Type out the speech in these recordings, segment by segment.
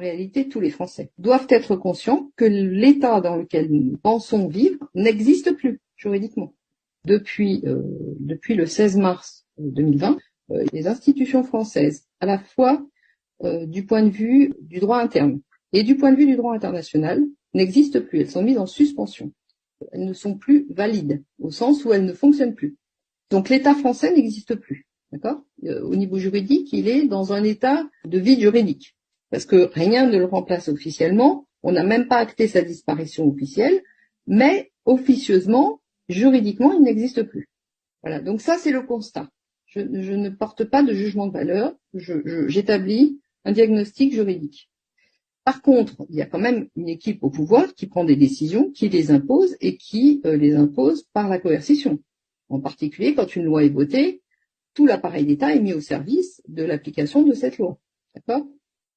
réalité, tous les Français doivent être conscients que l'État dans lequel nous pensons vivre n'existe plus juridiquement. Depuis le 16 mars 2020, les institutions françaises, à la fois du point de vue du droit interne et du point de vue du droit international, n'existent plus. Elles sont mises en suspension. Elles ne sont plus valides, au sens où elles ne fonctionnent plus. Donc l'État français n'existe plus. D'accord ? Au niveau juridique, il est dans un état de vide juridique. Parce que rien ne le remplace officiellement. On n'a même pas acté sa disparition officielle. Mais officieusement, juridiquement, il n'existe plus. Voilà. Donc ça, c'est le constat. Je ne porte pas de jugement de valeur. J'établis un diagnostic juridique. Par contre, il y a quand même une équipe au pouvoir qui prend des décisions, qui les impose et qui les impose par la coercition. En particulier, quand une loi est votée, tout l'appareil d'État est mis au service de l'application de cette loi. D'accord ?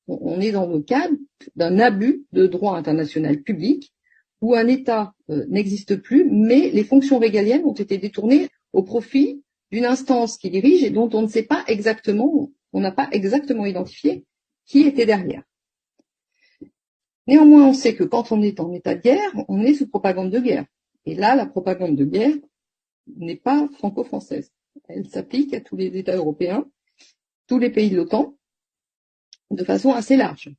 On est dans le cadre d'un abus de droit international public où un État n'existe plus, mais les fonctions régaliennes ont été détournées au profit d'une instance qui dirige et dont on ne sait pas exactement, on n'a pas exactement identifié qui était derrière. Néanmoins, on sait que quand on est en état de guerre, on est sous propagande de guerre. Et là, la propagande de guerre n'est pas franco-française. Elle s'applique à tous les États européens, tous les pays de l'OTAN, de façon assez large.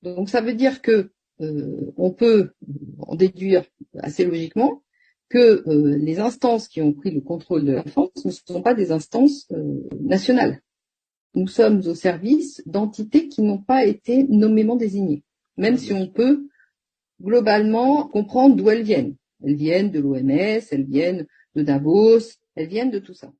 Donc ça veut dire que on peut en déduire assez logiquement que les instances qui ont pris le contrôle de la France ne sont pas des instances nationales. Nous sommes au service d'entités qui n'ont pas été nommément désignées, même si on peut globalement comprendre d'où elles viennent. Elles viennent de l'OMS, elles viennent de Davos, elles viennent de tout ça.